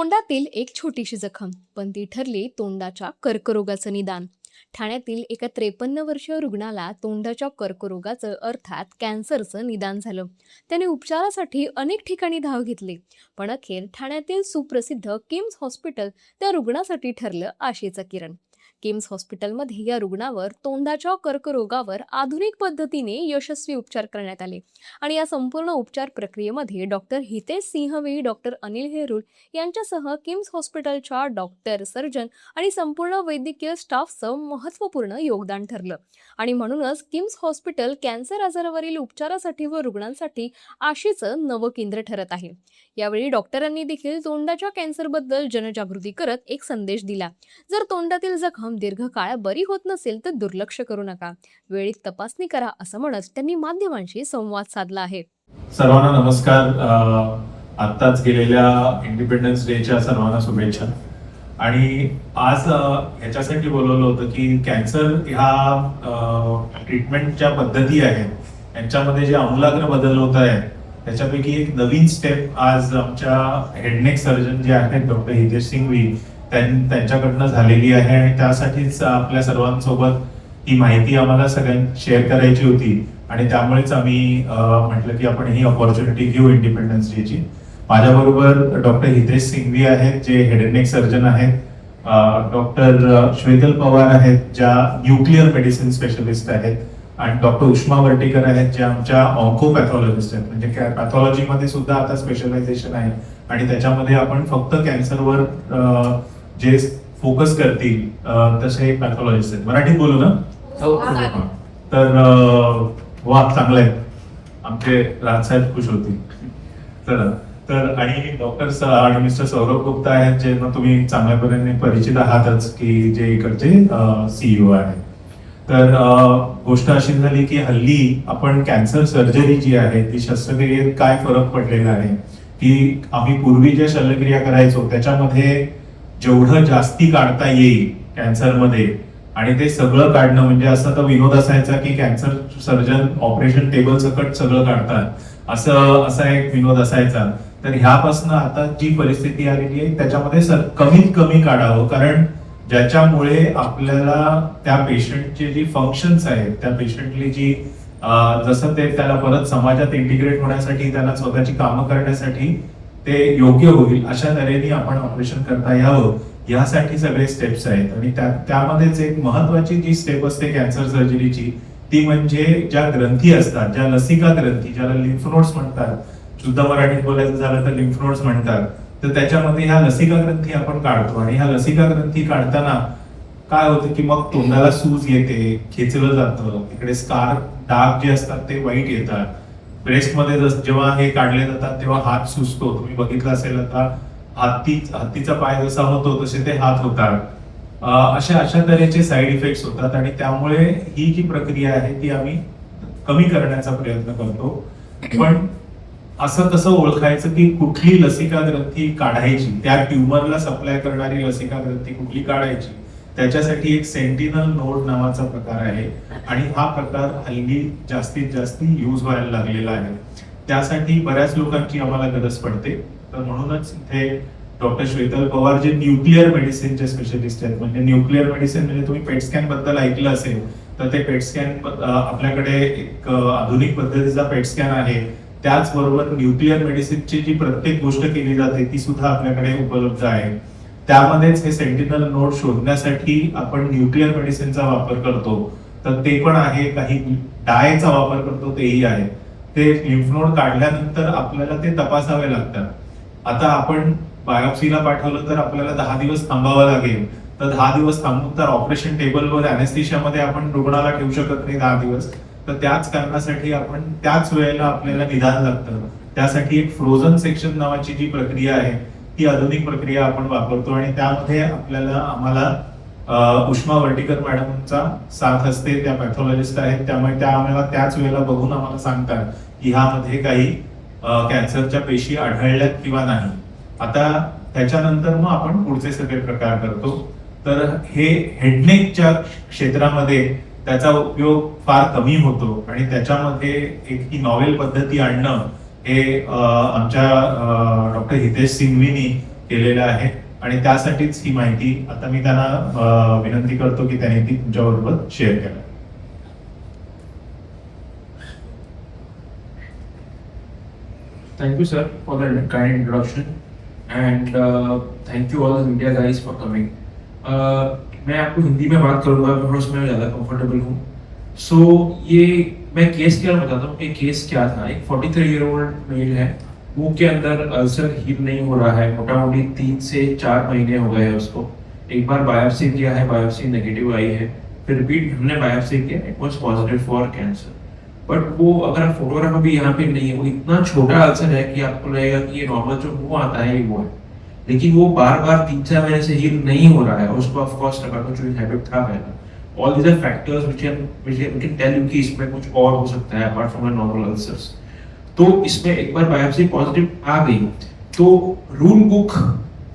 तोंडातील एक छोटीशी जखम, पण ती ठरली तोंडाच्या कर्करोगाचं निदान. ठाण्यातील एका 53 वर्षीय रुग्णाला तोंडाच्या कर्करोगाचं अर्थात कॅन्सरचं निदान झालं. त्याने उपचारासाठी अनेक ठिकाणी धाव घेतली, पण अखेर ठाण्यातील सुप्रसिद्ध किम्स हॉस्पिटल त्या रुग्णासाठी ठरलं आशेचं किरण. किम्स हॉस्पिटलमध्ये या रुग्णावर तोंडाच्या कर्करोगावर आधुनिक पद्धतीने यशस्वी उपचार करण्यात आले आणि या संपूर्ण उपचार प्रक्रियेमध्ये डॉक्टर हितेश सिंहवी, डॉक्टर अनिल हेरूल यांच्यासह किम्स हॉस्पिटलच्या डॉक्टर, सर्जन आणि संपूर्ण वैद्यकीय स्टाफचं महत्त्वपूर्ण योगदान ठरलं. आणि म्हणूनच किम्स हॉस्पिटल कॅन्सर आजारावरील उपचारासाठी व रुग्णांसाठी आशेचं नवं केंद्र ठरत आहे. यावेळी डॉक्टरांनी देखील तोंडाच्या कॅन्सरबद्दल जनजागृती करत एक संदेश दिला. जर तोंडातील जखम दीर्घकाळ बरी होत नसेल तर दुर्लक्ष करू नका, वेळीच तपासणी करा, असं म्हणत त्यांनी माध्यमांशी संवाद साधला आहे. सर्वांना नमस्कार. आत्ताच गेलेल्या इंडिपेंडन्स डेच्या सर्वांना शुभेच्छा. आणि आज ह्याच्यासाठी बोलवलं होतं की कॅन्सर ह्या ट्रीटमेंटच्या पद्धती आहेत यांच्यामध्ये जे आमूलाग्र बदल होत आहे त्याच्यापैकी एक नवीन स्टेप आज आमच्या हेडनेक सर्जन जे आहेत डॉक्टर हितेश सिंघवी त्यांच्याकडनं झालेली आहे. आणि त्यासाठीच आपल्या सर्वांसोबत ही माहिती आम्हाला सगळ्यांना शेअर करायची होती आणि त्यामुळेच आम्ही म्हटलं की आपण ही ऑपॉर्च्युनिटी घेऊ इंडिपेंडन्स डेची. माझ्याबरोबर डॉक्टर हितेश सिंघवी आहेत जे हेड अँड नेक सर्जन आहेत, डॉक्टर श्वेतल पवार आहेत ज्या न्यूक्लिअर मेडिसिन स्पेशलिस्ट आहेत, आणि डॉक्टर उष्मा वर्टीकर आहेत जे आमच्या ऑन्कोपॅथॉलॉजिस्ट आहेत. म्हणजे पॅथॉलॉजीमध्ये सुद्धा आता स्पेशलायझेशन आहे आणि त्याच्यामध्ये आपण फक्त कॅन्सरवर जे फोकस करतील तसे पॅथॉलॉजिस्ट आहेत. मराठीत बोलू ना? तर वा, चांगलं आहे, आमचे राजसाहेब खुश होतील. तर आणि डॉक्टर आणि मिस्टर सौरभ गुप्ता आहेत जे तुम्ही चांगल्यापणे परिचित आहातच की जे इकडचे CEO आहेत. तर गोष्ट अशी झाली की हल्ली आपण कॅन्सर सर्जरी जी आहे ती शस्त्रक्रियेत काय फरक पडलेला आहे की आम्ही पूर्वी ज्या शल्यक्रिया करायचो त्याच्यामध्ये जेवढं जास्ती काढता येईल कॅन्सरमध्ये आणि ते सगळं काढणं, म्हणजे असं तर विनोद असायचा की कॅन्सर सर्जन ऑपरेशन टेबल सकट सगळं काढतात असा एक विनोद असायचा. तर ह्यापासून आता जी परिस्थिती आलेली आहे त्याच्यामध्ये कमीत कमी काढावं, कारण ज्याच्यामुळे आपल्याला त्या पेशंटचे जी फंक्शन्स आहेत त्या पेशंटली जी जसं ते त्याला परत समाजात इंटिग्रेट होण्यासाठी त्याला स्वतःची कामं करण्यासाठी ते योग्य होईल अशा तऱ्हेने आपण ऑपरेशन करता यावं यासाठी सगळे स्टेप्स आहेत. आणि त्यामध्येच एक महत्वाची जी स्टेप असते कॅन्सर सर्जरीची ती म्हणजे ज्या ग्रंथी असतात, ज्या लसिका ग्रंथी ज्याला लिम्फ नोड्स म्हणतात, शुद्ध मराठीत बोलायचं झालं तर लिम्फ नोड्स म्हणतात, तर त्याच्यामध्ये ह्या लसिका ग्रंथी आपण काढतो. आणि ह्या लसिका ग्रंथी काढताना काय होतं की मग तोंडाला सूज येते, खेचलं जातं, इकडे स्कार डाग जे असतात ते वाईट येतात. ब्रेस्टमध्ये जेव्हा हे काढले जातात तेव्हा हात सुजतो, तुम्ही बघितलं असेल आता हत्तीचा पाय जसा होतो तसे ते हात होतात. अशा तऱ्हेचे साईड इफेक्ट्स होतात आणि त्यामुळे ही जी प्रक्रिया आहे ती आम्ही कमी करण्याचा प्रयत्न करतो. पण असं कसं ओळखायचं की कुठली लसिका ग्रंथी काढायची, त्या ट्युमरला सप्लाय करणारी लसिका ग्रंथी कुठली काढायची, त्याच्यासाठी एक सेंटिनल नोड नावाचा प्रकार आहे आणि हा प्रकार हल्ली जास्तीत जास्त यूज व्हायला लागलेला आहे. त्यासाठी बऱ्याच लोकांची आम्हाला गरज पडते. तर म्हणूनच इथे डॉक्टर श्वेतल पवार जे न्यूक्लिअर मेडिसिनचे स्पेशलिस्ट आहेत, म्हणजे न्यूक्लिअर मेडिसिन म्हणजे तुम्ही पेट स्कॅन बद्दल ऐकलं असेल तर ते पेट स्कॅन आपल्याकडे एक आधुनिक पद्धतीचा पेट स्कॅन आहे. त्याचबरोबर न्यूक्लिअर मेडिसिनची जी प्रत्येक गोष्ट केली जाते ती सुद्धा आपल्याकडे उपलब्ध आहे. त्यामध्येच हे सेंटिनल नोड शोधण्यासाठी आपण न्यूक्लिअर मेडिसिनचा वापर करतो, तर ते पण आहे. काही डायचा वापर करतो तेही आहे. ते लिम्फ नोड काढल्यानंतर आपल्याला ते तपासावे लागतात. आता आपण बायोप्सीला पाठवलं तर आपल्याला 10 दिवस थांबावं लागेल, तर 10 दिवस थांबून तर ऑपरेशन टेबलवर अॅनेस्थेशियामध्ये आपण रुग्णाला ठेवू शकत नाही 10 दिवस. तर त्याच कारणासाठी आपण त्याच वेळेला आपल्याला निदान लागतं. त्यासाठी एक फ्रोझन सेक्शन नावाची जी प्रक्रिया आहे ती आधुनिक प्रक्रिया आपण वापरतो आणि त्यामध्ये आम्हाला उष्मा वर्टीकर मॅडमचा साथ असते. त्या पॅथॉलॉजिस्ट आहेत, त्यामुळे त्या आम्हाला त्याच वेळेला बघून आम्हाला सांगतात की ह्यामध्ये काही कॅन्सरच्या पेशी आढळल्यात किंवा नाही. आता त्याच्यानंतर मग आपण पुढचे सगळे प्रकार करतो. तर हे हेडनेकच्या क्षेत्रामध्ये त्याचा उपयोग फार कमी होतो आणि त्याच्यामध्ये एक ही नॉवेल पद्धती आणणं हे आमच्या डॉक्टर हितेश सिंघवीनी केलेलं आहे आणि त्यासाठीच ही माहिती आता मी त्यांना विनंती करतो की त्यांनी ती तुमच्याबरोबर शेअर करा. Thank you, sir, for the kind introduction, and thank you all the media guys for coming. मैं आपको हिंदी में बात करूंगा, मैं उसमें ज़्यादा कंफर्टेबल हूँ. सो ये मैं केस क्या बताता हूँ. एक केस क्या था, एक 43-year-old मेल है, मुंह के अंदर अल्सर हील नहीं हो रहा है, मोटा मोटी 3 से 4 महीने हो गए हैं उसको. एक बार बायोप्सी किया है, बायोप्सी नेगेटिव आई है, फिर रिपीट हमने बायोप्सी किया, इट वाज पॉजिटिव फॉर कैंसर. बट वो अगर आप फोटोग्राफ अभी यहाँ पे नहीं है, वो इतना छोटा अल्सर है कि आपको लगेगा कि ये नॉर्मल जो मुंह आता है ये वो है, लेकिन वो बार बार 3-4 महीने से हील नहीं हो रहा है. उसको ऑफ कोर्स टबाको हैबिट था पहले. All these are factors which can tell you कि इसमें कुछ और हो सकता है अपार्ट फ्रॉम नॉर्मल अल्सर्स. तो इसमें एक बार बायोप्सी पॉजिटिव आ गई तो रूल बुक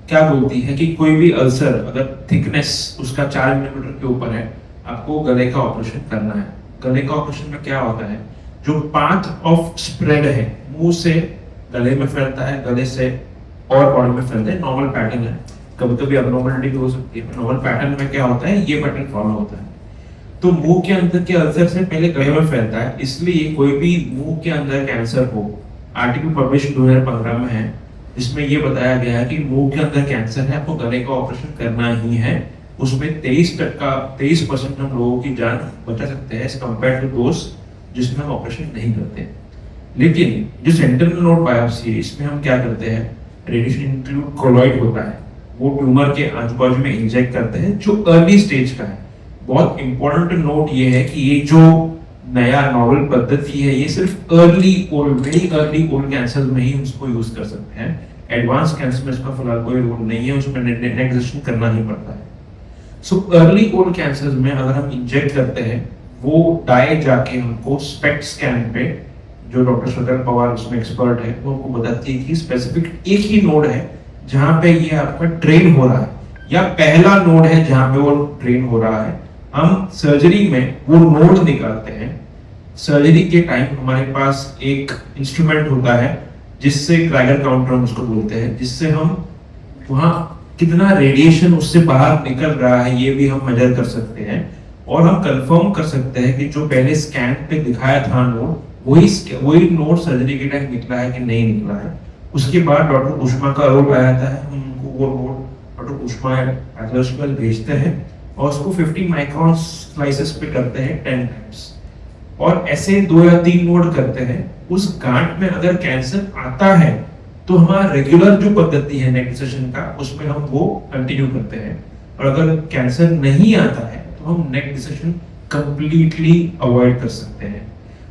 क्या बोलती है कि कोई भी अल्सर अगर थिकनेस उसका 4 मिलीमीटर के ऊपर है, आपको गले का ऑपरेशन करना है. गले का ऑपरेशन में क्या होता है, जो पाथ ऑफ स्प्रेड है मुंह से गले में फैलता है, गले से और बॉडी में फैलता है. नॉर्मल पैटर्न है, कभी कभी अबनॉर्मलिटी भी हो सकती है. नॉर्मल पैटर्न में क्या होता है, ये पैटर्न फॉलो होता है. तो मुंह के अंदर के अल्सर से पहले गले में फैलता है, इसलिए कोई भी मुंह के अंदर कैंसर हो, आर्टिकल पब्लिश 2015 में है, इसमें ये बताया गया है कि मुंह के अंदर कैंसर है, आपको गले का ऑपरेशन करना ही है. उसमें 23% हम लोगों की जान बचा सकते हैं एज कम्पेयर टू दोस्त जिसमें हम ऑपरेशन नहीं करते. लेकिन जो सेंटिनल नोड बायोप्सी है, इसमें हम क्या करते हैं, रेडिएशन इंक्लूड कोलॉइड होता है, वो ट्यूमर के आजू बाजू में इंजेक्ट करते हैं जो अर्ली स्टेज का है. बहुत इंपॉर्टेंट नोट ये है कि ये जो नया नॉवल पद्धति है, ये सिर्फ वेरी अर्ली ओल्ड कैंसर में ही उसको यूज कर सकते हैं. एडवांस कैंसर में इसका फिलहाल कोई रोल नहीं है, उसमें नेट डिसेक्शन करना ही पड़ता है. सो अर्ली ओल्ड कैंसर में अगर हम इंजेक्ट करते हैं, वो डाई जाके हमको स्पेक्ट स्कैन पे, जो डॉक्टर स्वतंत्र पवार उसमें एक्सपर्ट है, वो हमको बताती है कि स्पेसिफिक एक ही नोड है जहां पे ये आपका ट्रेन हो रहा है, या पहला नोड है जहां पे वो ट्रेन हो रहा है. हम सर्जरी में वो नोड निकालते हैं. सर्जरी के टाइम हमारे पास एक इंस्ट्रूमेंट होता है जिससे क्रैगर काउंटर हम उसको बोलते हैं, जिससे हम वहां कितना रेडिएशन उससे बाहर निकल रहा है ये भी हम मेजर कर सकते हैं. और हम कंफर्म कर सकते हैं कि जो पहले स्कैन पे दिखाया था नोड, वही नोड सर्जरी के टाइम निकला है कि नहीं निकला है. उसके बाद डॉक्टर उष्मा का रोल आ जाता है. हम उनको वो नोड डॉक्टर उष्मा पैथोलॉजिस्ट पर भेजते हैं और उसको 50 माइक्रोन स्लाइसेस पे करते हैं 10 टाइम्स. और ऐसे 2 या 3 नोड करते हैं. उस गांठ में अगर कैंसर आता है तो हमारा रेगुलर जो पद्धति है नेक डिसेक्शन का, उसमें हम वो कंटिन्यू करते हैं. और अगर कैंसर नहीं आता है तो हम नेक डिसेक्शन कंप्लीटली अवॉइड कर सकते हैं.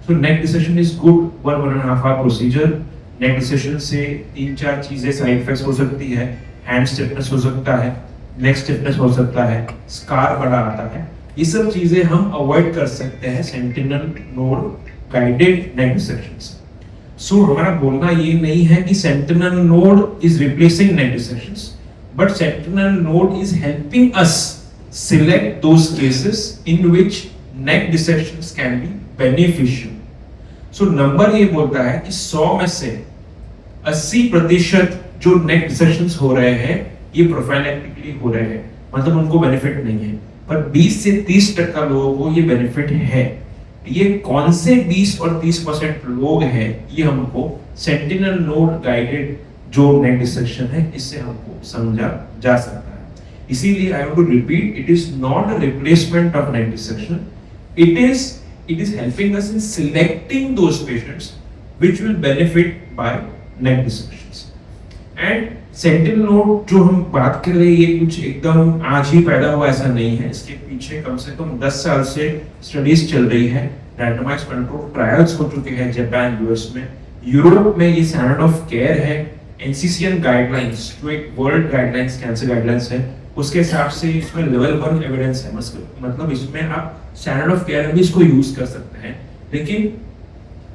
So neck dissection is good 1.5 hour procedure. Neck dissection से 3-4 चीजें साइड इफेक्ट्स हो सकती है. हैंड स्टिफनेस हो सकता है, नेक स्टिफनेस हो सकता है, स्कार बड़ा आता है. ये सब चीजें हम अवॉइड कर सकते हैं sentinel node guided neck dissection से. सो हमारा बोलना ये नहीं है कि sentinel node is replacing neck dissections, but sentinel node is helping us select those cases in which neck dissections can be beneficial. So number ये बोलता है कि 100 में से 80% जो neck dissections हो रहे हैं ये प्रोफाइलैक्टिकली हो रहे हैं, मतलब उनको बेनिफिट नहीं है. पर 20 से 30% लोगों को ये बेनिफिट है. ये कौन से 20 और 30% लोग हैं, ये हमको सेंटिनल नोड गाइडेड जो नेक डिसेक्शन है इससे हमको समझा जा सकता है. इसीलिए I want to repeat, it is not a replacement of neck dissection. It is helping us in selecting those patients which will benefit by neck dissections. And sentinel node जो हम बात कर रहे हैं, ये कुछ एकदम आज ही पैदा हुआ ऐसा नहीं है. इसके पीछे कम से कम 10 साल से स्टडीज चल रही है. रैंडमाइज्ड कंट्रोल ट्रायल्स हो चुके हैं जापान, यूएस में. यूरोप में ये स्टैंडर्ड ऑफ केयर है. एनसीसीएन गाइडलाइंस जो एक वर्ल्ड गाइडलाइंस कैंसर गाइडलाइंस है, उसके हिसाब से इसमें लेवल 1 एविडेंस है. मतलब इसमें आप स्टैंडर्ड ऑफ केयर में भी इसको यूज कर सकते हैं. लेकिन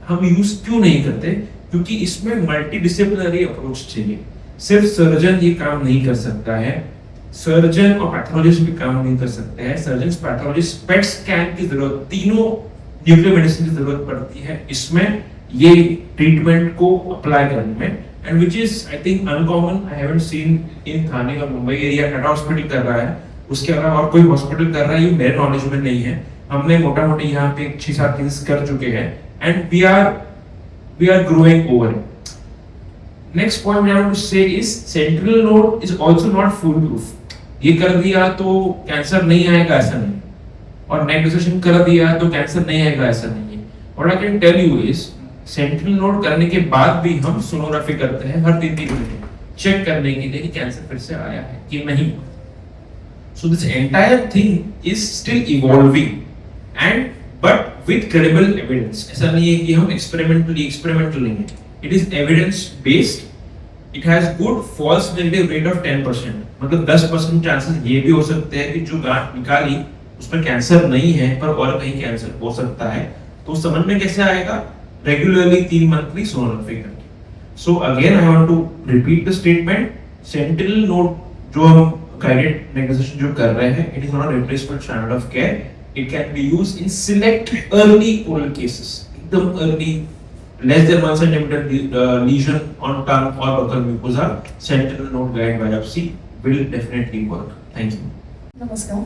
हम यूज क्यों नहीं करते? क्योंकि इसमें मल्टी डिसिप्लिनरी अप्रोच चाहिए. सिर्फ सर्जन ये काम नहीं कर सकता है, सर्जन और पैथोलॉजिस्ट भी काम नहीं कर सकते हैं. सर्जन, पैथोलॉजिस्ट, पेट स्कैन की जरूरत, तीनों न्यूक्लियर मेडिसिन की जरूरत पड़ती है इसमें ये ट्रीटमेंट को अप्लाई करने में. and which is I think uncommon. I haven't seen in Thane or Mumbai area Tata hospital कर रहा है, उसके अलावा और कोई हॉस्पिटल कर रहा है, ये मेरे नॉलेज में नहीं है. हमने मोटा मोटी यहाँ पे 6-7 केसेस कर चुके हैं and we are growing over it. Next point I want to say is sentinel node is also not foolproof. ये कर दिया तो कैंसर नहीं आएगा ऐसा नहीं, और नेक डिसेक्शन कर दिया तो कैंसर नहीं आएगा ऐसा नहीं है. What I can tell you is sentinel node करने के बाद भी हम सोनोग्राफी करते हैं हर 3 महीने चेक करने के लिए कि कैंसर फिर से आया है कि नहीं. So this entire thing is still evolving and but with credible evidence. ऐसा नहीं है कि हम एक्सपेरिमेंटल नहीं है. It is evidence based. It has good false negative rate of 10%. मतलब 10% चांसेस ये भी हो सकते हैं कि जो गांठ निकाली उसमें कैंसर नहीं है पर और कहीं कैंसर हो सकता है. तो समझ में कैसे आएगा? रेगुलरली 3 मंथली सोनोग्राफी करके. So again I want to repeat the statement. Sentinel node जो हम गाइडेड नेगेटिवेशन जो कर रहे हैं, it is not a replacement standard of care. It can be used in select early oral cases. एकदम early less than 1 centimeter lesion on tongue or buccal mucosa, sentinel node guide biopsy will definitely work. Thank you. नमस्कार.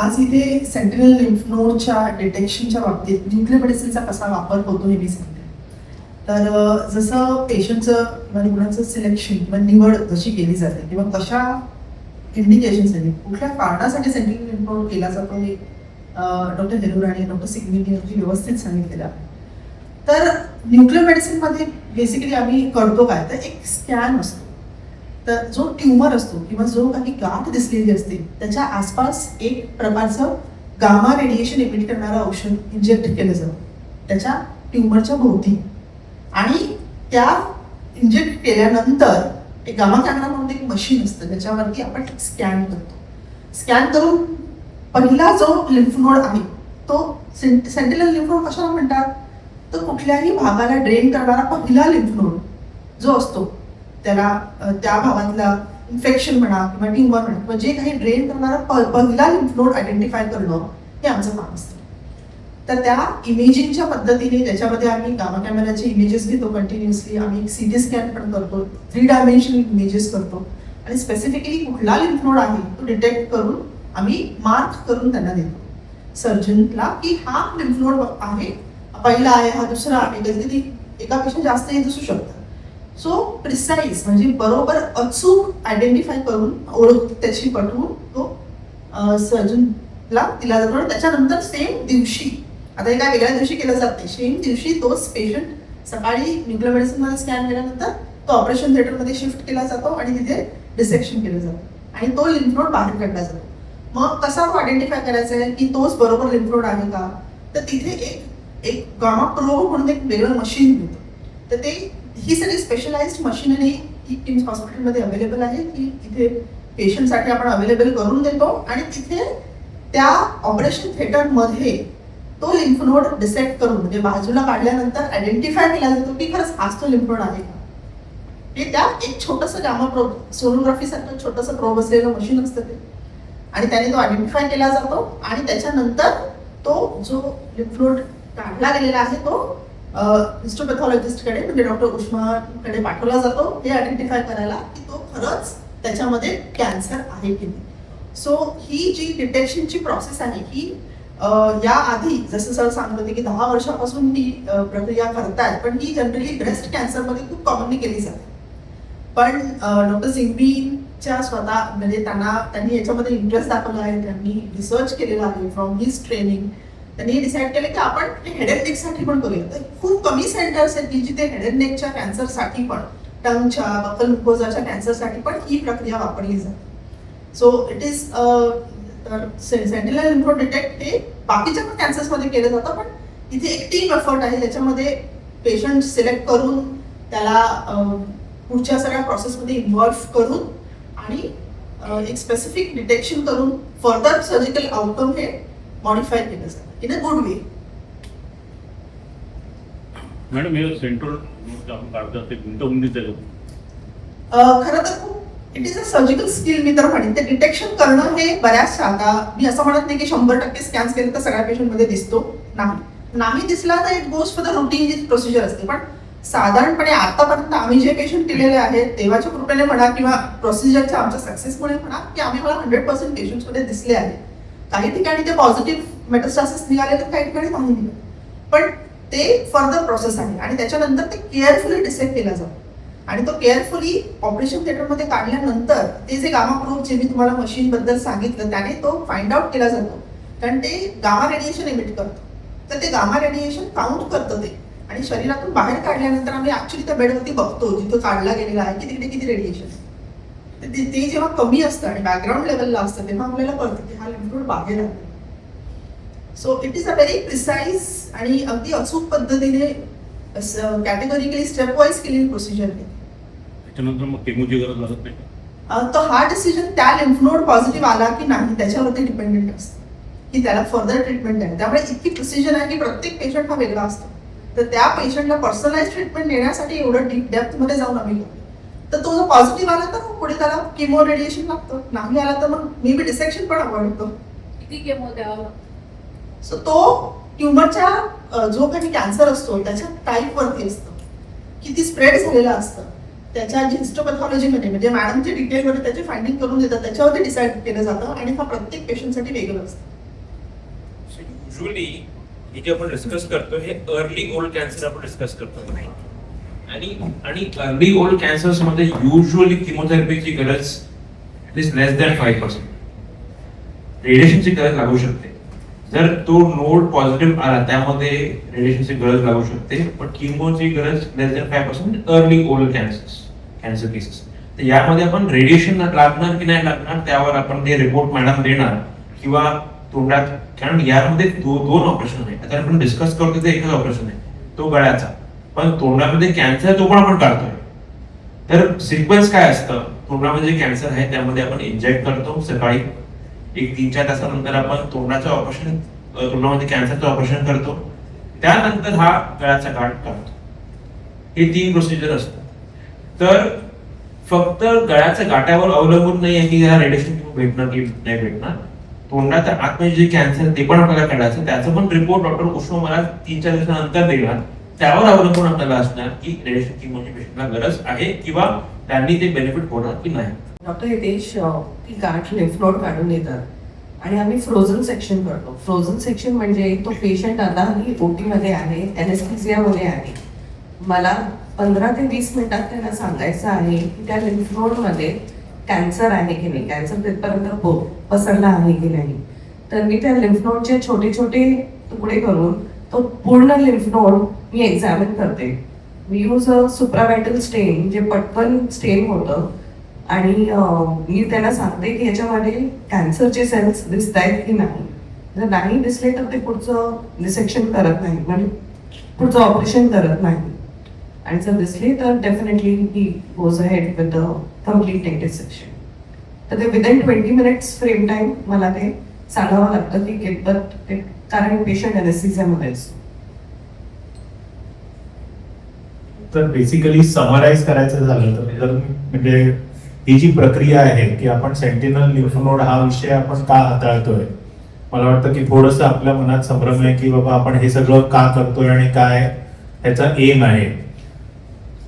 आज इथे central lymph नोडच्या डिटेक्शनच्या बाबतीत nuclear मेडिसिनचा कसा वापर होतो हे मी सांगते. तर जसं पेशंटचं किंवा रुग्णाचं सिलेक्शन किंवा निवड जशी केली जाते किंवा कशा इंडिकेशनसाठी कुठल्या कारणासाठी सेंट्रल लिम्फ नोड केला जातो हे डॉक्टर हेरूर आणि डॉक्टर सिग्निनी यांनी व्यवस्थित सांगितलेलं आहे. तर न्यूक्लियर मेडिसिनमध्ये बेसिकली आम्ही करतो काय, तर एक स्कॅन असतो. तर जो ट्यूमर असतो किंवा जो काही गाठ दिसलेली असते त्याच्या आसपास एक प्रकारचं गामा रेडिएशन इमिट करणारं औषध इंजेक्ट केलं जातं त्याच्या ट्यूमरच्या भोवती. आणि त्या इंजेक्ट केल्यानंतर एक गामा कॅमेरा म्हणून एक मशीन असतं त्याच्यावरती आपण स्कॅन करतो. स्कॅन करून पहिला जो लिम्फ नोड आहे तो सेंटिनल लिम्फ नोड कशाला म्हणतात, तर कुठल्याही भागाला ड्रेन करणारा पहिला लिम्फ नोड जो असतो त्याला त्या भागातला इन्फेक्शन म्हणा किंवा ट्यूमर म्हणा किंवा जे काही ड्रेन करणारा पहिला लिम्फ नोड आयडेंटिफाय करणं हे आमचं काम असतं. तर त्या इमेजिंगच्या पद्धतीने त्याच्यामध्ये आम्ही गामा कॅमेराचे इमेजेस घेतो कंटिन्युअसली. आम्ही सीटी स्कॅन पण करतो, 3 डायमेन्शनल इमेजेस करतो आणि स्पेसिफिकली कुठला लिम्फ नोड आहे तो डिटेक्ट करून आम्ही मार्क करून त्यांना देतो सर्जनला की हा लिम्फ नोड आहे, पहिला आहे, हा दुसरा आहे. कधी एकापेक्षा जास्त येत असू शकतात. सो प्रिसाईज म्हणजे बरोबर अचूक आयडेंटिफाय करून ओळख त्याची पटवून तो सर्जनला दिला जातो. आणि त्याच्यानंतर सेम दिवशी, आता हे काय वेगळ्या दिवशी केलं जात नाही, सेम दिवशी तोच पेशंट सकाळी न्यूक्लियर मेडिसिनमध्ये स्कॅन केल्यानंतर तो ऑपरेशन थिएटरमध्ये शिफ्ट केला जातो आणि तिथे डिसेक्शन केलं जातं आणि तो लिम्फ नोड बाहेर काढला जातो. मग कसा तो आयडेंटिफाय करायचा आहे की तोच बरोबर लिम्फ नोड आहे का, तर तिथे एक गामा प्रोब म्हणून एक वेगळं मशीन मिळतं. तर ते ही सगळी स्पेशलाइज्ड मशिनरी ही किम्स हॉस्पिटलमध्ये अवेलेबल आहे की इथे पेशंटसाठी आपण अवेलेबल करून देतो आणि तिथे त्या ऑपरेशन थिएटरमध्ये तो लिम्फ नोड डिसेक्ट करून म्हणजे बाजूला काढल्यानंतर आयडेंटिफाय केला जातो की खरंच हाच तो लिम्फ नोड आहे का. हे त्या एक छोटंसं गामा प्रोब, सोनोग्राफी सारखं छोटंसं प्रोब असलेलं मशीन असतं ते, आणि त्याने तो आयडेंटिफाय केला जातो आणि त्याच्यानंतर तो जो लिम्फ नोड काढला गेलेला आहे तो हिस्टोपॅथॉलॉजिस्टकडे म्हणजे डॉक्टर उष्माकडे पाठवला जातो हे आयडेंटिफाय करायला की तो खरंच त्याच्यामध्ये कॅन्सर आहे की नाही. सो ही जी डिटेक्शनची प्रोसेस आहे ही याआधी जसं सर सांगत होते की 10 वर्षापासून ही प्रक्रिया करतायत, पण ही जनरली ब्रेस्ट कॅन्सरमध्ये खूप कॉमनली केली जाते. पण डॉक्टर सिंघवीच्या स्वतः म्हणजे त्यांनी याच्यामध्ये इंटरेस्ट दाखवला आहे, त्यांनी रिसर्च केलेला आहे फ्रॉम हिज ट्रेनिंग. त्यांनी डिसाईड केलं की आपण हेड अँड नेकसाठी पण करूया. तर खूप कमी सेंटर्स आहेत की जिथे हेड अँड नेकच्या कॅन्सरसाठी पण, टंगच्या बकल म्युकोजाच्या कॅन्सरसाठी पण ही प्रक्रिया वापरली जाते. सो इट इज तर सेंटिनल लिम्फ नोड डिटेक्ट हे बाकीच्या पण कॅन्सर्समध्ये केलं जातं, पण इथे एक टीम एफर्ट आहे ज्याच्यामध्ये पेशंट सिलेक्ट करून त्याला पुढच्या सगळ्या प्रोसेसमध्ये इन्व्हॉल्व करून आणि एक स्पेसिफिक डिटेक्शन करून फर्दर सर्जिकल आउटकम हे मॉडिफाय केलं जातं in a good way. Madam हे सेंट्रल नोड आपण काढतात ते गुंतवणुकीचं आहे. खरं तर खूप it is a surgical skill मी तर म्हणेन. ते डिटेक्शन करणं हे बऱ्याचशा, आता मी असं म्हणत नाही की 100% स्कॅन्स केले तर सगळ्या पेशंटमध्ये दिसतो, नाही दिसला तर it goes for the routine जी प्रोसिजर असते. पण साधारणपणे आतापर्यंत आम्ही जे पेशंट केलेले आहेत देवाच्या कृपेने म्हणा किंवा प्रोसिजरच्या आमच्या सक्सेसमुळे म्हणा की आम्ही मला 100% पेशंट्समध्ये दिसले आहेत. काही ठिकाणी ते पॉझिटिव्ह मेटास्टासिस निघाले तर काही ठिकाणी नाही निघाले, पण ते फर्दर प्रोसेस आहे आणि त्याच्यानंतर ते केअरफुली डिसेक्ट केला जातो आणि तो केअरफुली ऑपरेशन थिएटरमध्ये काढल्यानंतर ते जे गामा प्रोब जे मी तुम्हाला मशीन बद्दल सांगितलं त्याने तो फाइंड आउट केला जातो, कारण ते गामा रेडिएशन इमिट करतं. तर ते गामा रेडिएशन काउंट करतं ते आणि शरीरातून बाहेर काढल्यानंतर आम्ही ऍक्च्युली त्या बेडवरती बघतो जिथं काढला गेलेला आहे की तिकडे किती रेडिएशन आहे. ते जेव्हा कमी असतं आणि बॅकग्राऊंड लेवलला असतं तेव्हा आपल्याला कळतं की हा लिम्फ नोड बाहेर आहे. So it is a very precise आणि अगदी अचूक पद्धतीने कॅटेगोरिकली स्टेप वाईज केलेली प्रोसिजर आहे. त्याच्यानंतर मग केमोची गरज लागत नाही का? तर हा डिसिजन त्या लिम्फ नोड पॉझिटिव्ह आला की नाही त्याच्यावरती डिपेंडेंट असतं की त्याला फर्दर ट्रीटमेंट आहे. त्यामुळे इतकी प्रिसिजन आहे की प्रत्येक पेशंट हा वेगळा असतो. तर त्या पेशंटला पर्सनलाइज ट्रीटमेंट देण्यासाठी एवढं डीप डेप्थमध्ये जाऊन आम्ही करतो. तर तो जो पॉझिटिव्ह आला तर पुढे त्याला किमो रेडिएशन लागतं, नाही आला तर मग मे बी डिसेक्शन पण अवॉइड होतो. किती केमो द्यावं लागतं? सो तो ट्युमरच्या जो काही कॅन्सर असतो त्याच्या टाईपवरती असतं, किती स्प्रेड झालेलं असतं, त्याच्या हिस्टोपॅथॉलॉजीमध्ये म्हणजे मॅडम जे डिटेलमध्ये त्याचे फाइंडिंग करून देतात त्याच्यावरती डिसाईड केलं जातं आणि हा प्रत्येक पेशंटसाठी वेगळं असतं. युजली हे जे आपण डिस्कस करतो हे अर्ली ओल्ड कॅन्सर आपण डिस्कस करतो आणि अर्ली ओल्ड कॅन्सर्स मध्ये युजली किमोथेरपीची गरज इज लेस दॅन 5%. रेडिएशनची गरज लागू शकते. जर तो नोड पॉझिटिव्ह आला त्यामध्ये रेडिएशनची गरज लागू शकते, पण किमोची गरज less than 5% early old cancer cases. तर यामध्ये आपण रेडिएशन लागणार की नाही लागणार त्यावर आपण ते रिपोर्ट मॅडम देणार किंवा तोंडात, कारण यामध्ये दोन ऑपरेशन आहे. आता आपण डिस्कस करतो ते एकच ऑपरेशन आहे तो गळ्याचा, पण तोंडामध्ये कॅन्सर तो पण आपण काढतोय. तर सिक्वेन्स काय असतं, तोंडामध्ये जे कॅन्सर आहे त्यामध्ये आपण इंजेक्ट करतो सकाळी, एक 3-4 तासानंतर आपण तोंडाचं ऑपरेशन, तोंडामध्ये कॅन्सरचं ऑपरेशन करतो, त्यानंतर हा गळ्याचा गाठ काढतो. हे 3 प्रोसिजर असतं. तर फक्त गळ्याच्या गाठावर अवलंबून नाही आहे की याला रेडिएशन भेटणार की नाही भेटणार. तोंडाच्या आतमध्ये जे कॅन्सर ते पण आपल्याला काढायचं, त्याचं पण रिपोर्ट डॉक्टर उष्मा मला 3-4 दिवसानंतर देणार. त्यावर अवलंबून आपल्याला असणार की रेडिएशन किमोची पेशंटला गरज आहे किंवा त्यांनी ते बेनिफिट होणार की नाही. डॉक्टर हितेश, ती गाठ लिम्फ नोड काढून देतात आणि आम्ही फ्रोझन सेक्शन करतो. फ्रोझन सेक्शन म्हणजे तो पेशंट आता ओटीमध्ये आहे, एनेस्थेसियामध्ये आहे. मला 15 ते 20 मिनिटात त्यांना सांगायचं आहे की त्या लिम्फ नोडमध्ये कॅन्सर आहे की नाही, कॅन्सर तिथपर्यंत पसरला आहे की नाही. तर मी त्या लिम्फ नोडचे छोटे छोटे तुकडे करून तो पूर्ण लिम्फ नोड मी एक्झामिन करते. मी यूज सुप्राव्हायटल स्टेन, जे पटकन स्टेन होतं, आणि मी त्यांना सांगते की याच्यामध्ये कॅन्सरचे सेल्स दिसत आहेत की नाही. जर नाही दिसले तर ते पुढचं डिसेक्शन करत नाही, म्हणजे पुढचं ऑपरेशन करत नाही. आणि जर दिसले तर definitely he goes ahead with the complete neck dissection. तर ते विदिन 20 मिनिट्स फ्रेम टाइम मला ते सांगावं लागतं की कितपत ते, कारण पेशंट एनेस्थेसियामध्ये असतो. तर बेसिकली समराईज करायचं झालं तर म्हणजे ही जी प्रक्रिया आहे की आपण सेंटिनल लिम्फ नोड हा विषय आपण का हाताळतोय, मला वाटतं की थोडंसं आपल्या मनात संभ्रम आहे की बाबा आपण हे सगळं का करतोय आणि काय ह्याचा एम आहे.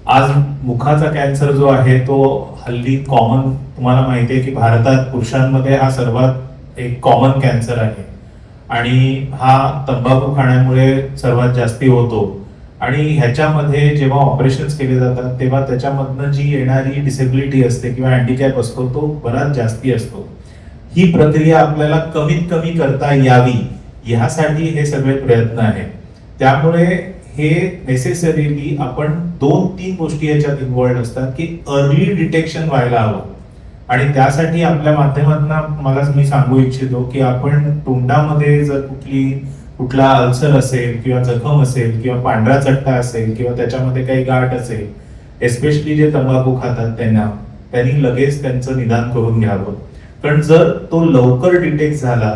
आज मुखाचा कॅन्सर जो आहे तो हल्ली कॉमन, तुम्हाला माहिती आहे की भारतात पुरुषांमध्ये हा सर्वात एक कॉमन कॅन्सर आहे आणि हा तंबाखू खाण्यामुळे सर्वात जास्ती होतो. आणि ह्याच्यामध्ये जेव्हा ऑपरेशन केले जातात तेव्हा त्याच्यामधनं जी येणारी डिसेबिलिटी असते किंवा हँडिकॅप असतो तो बराच जास्ती असतो. ही प्रक्रिया आपल्याला कमीत कमी करता यावी ह्यासाठी हे सगळे प्रयत्न आहेत. त्यामुळे हे नेसेसरीली आपण 2-3 गोष्टी याच्यात इन्व्हॉल्ड असतात की अर्ली डिटेक्शन व्हायला हवं. आणि त्यासाठी आपल्या माध्यमातून मला मी सांगू इच्छितो की आपण तोंडामध्ये जर कुठला अल्सर असेल किंवा जखम असेल किंवा पांढरा चट्टा असेल किंवा त्याच्यामध्ये काही गाठ असेल, एस्पेशली जे तंबाखू खातात त्यांनी लगेच त्यांचं निदान करून घ्यावं. कारण जर तो लवकर डिटेक्ट झाला,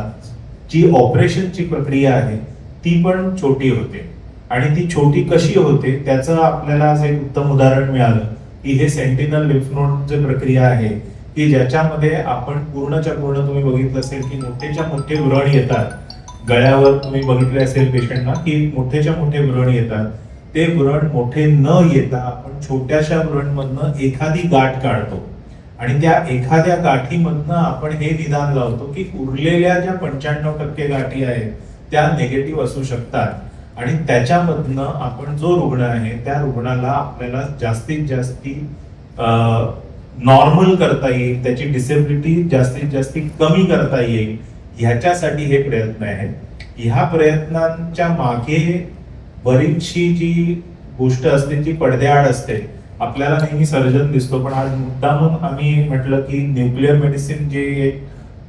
जी ऑपरेशनची प्रक्रिया आहे ती पण छोटी होते. आणि ती छोटी कशी होते त्याचं आपल्याला आज एक उत्तम उदाहरण मिळालं की हे सेंटिनल लिम्फ नोड जे प्रक्रिया आहे की ज्याच्यामध्ये आपण पूर्णच्या पूर्ण, तुम्ही बघितलं असेल की मोठेच्या मोठे व्रण येतात गळ्यावर, तुम्ही बघितले असेल पेशंटना की मोठेच्या मोठे व्रण येतात. ते व्रण मोठे न येता आपण छोट्याशा व्रणमधनं एखादी गाठ काढतो आणि त्या एखाद्या गाठीमधनं आपण हे निदान लावतो की उरलेल्या ज्या 95% गाठी आहेत त्या निगेटिव्ह असू शकतात आणि त्याच्यामधनं आपण जो रुग्ण आहे त्या रुग्णाला आपल्याला जास्तीत जास्ती नॉर्मल करता येईल, त्याची डिसेबिलिटी जास्तीत जास्त कमी करता येईल, ह्याच्यासाठी हे प्रयत्न आहेत. ह्या प्रयत्नांच्या मागे बरीचशी जी गोष्ट असते जी पडद्याआड असते. आपल्याला नेहमी सर्जन दिसतो, पण आज मुद्दामून आम्ही म्हटलं की न्यूक्लिअर मेडिसिन जे एक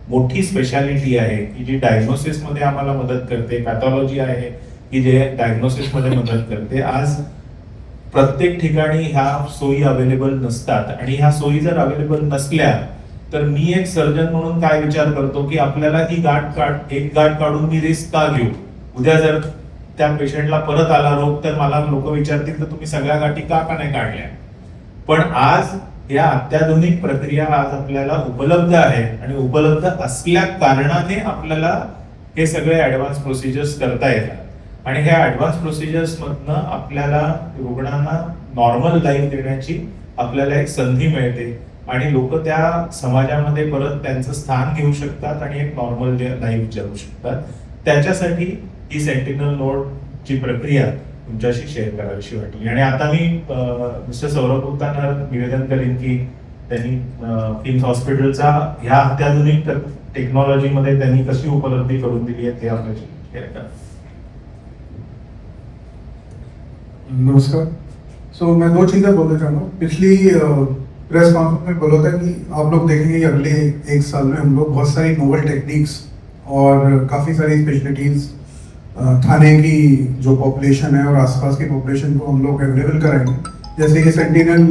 मोठी स्पेशालिटी आहे की जी डायग्नोसिस मध्ये आम्हाला मदत करते, पॅथॉलॉजी आहे की जे डायग्नोसिस मध्ये मदत करते. आज प्रत्येक ठिकाणी ह्या सोयी अवेलेबल नसतात आणि ह्या सोयी जर अवेलेबल नसल्या तर मी एक सर्जन म्हणून काय विचार करतो की आपल्याला ही एक गाठ काढून मी रिस्क का घेऊ. उद्या जर त्या पेशंटला परत आला रोग तर मला लोक विचारतील तर तुम्ही सगळ्या गाठी का नाही काढल्या. पण आज या अत्याधुनिक प्रक्रिया आज आपल्याला उपलब्ध आहेत आणि उपलब्ध असल्या कारणाने आपल्याला हे सगळे ऍडव्हान्स प्रोसिजर्स करता येतात आणि ह्या ऍडव्हान्स प्रोसिजर्स मधनं आपल्याला रुग्णांना नॉर्मल लाईफ देण्याची आपल्याला एक संधी मिळते आणि लोक त्या समाजामध्ये परत त्यांचं स्थान घेऊ शकतात आणि एक नॉर्मल लाईफ जगू शकतात. त्याच्यासाठी ही सेंटिनल नोडची प्रक्रिया तुमच्याशी शेअर करावीशी वाटली. आणि आता मी मिस्टर सौरभ गुप्तांना निवेदन करेन की त्यांनी किम्स हॉस्पिटलचा ह्या अत्याधुनिक टेक्नॉलॉजीमध्ये त्यांनी कशी उपलब्धी करून दिली आहे ते आपल्याशी शेअर करा. नमस्कार. सो मैं 2 चीज़ें बोलना चाहूँगा. पिछली प्रेस कॉन्फ्रेंस में बोला था कि आप लोग देखेंगे अगले 1 साल में हम लोग बहुत सारी नोवल टेक्निक्स और काफ़ी सारी स्पेशलिटीज़ थाने की जो पॉपुलेशन है और आसपास की पॉपुलेशन को हम लोग अवेलेबल कराएंगे. जैसे कि sentinel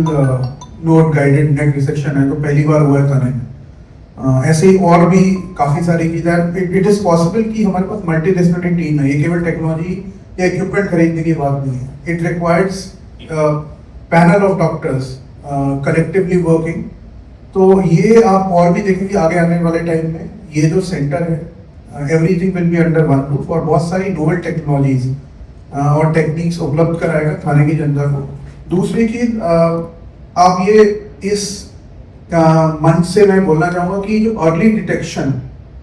node guided neck resection है तो पहली बार हुआ है थाने में. ऐसे ही और भी काफ़ी सारी चीज़ें. इट इज़ पॉसिबल कि हमारे पास मल्टी डिसिप्लिनरी टीम है. ये केवल टेक्नोलॉजी या इक्विपमेंट खरीदने की बात नहीं है. It requires panel of doctors collectively working. तो ये आप और भी देखेंगे आगे आने वाले टाइम में. ये जो सेंटर है everything will be under one roof और बहुत सारी नोवल टेक्नोलॉजीज और टेक्निक्स उपलब्ध कराएगा थाने की जनता को. दूसरी चीज आप ये इस मंच से मैं बोलना चाहूँगा कि जो अर्ली डिटेक्शन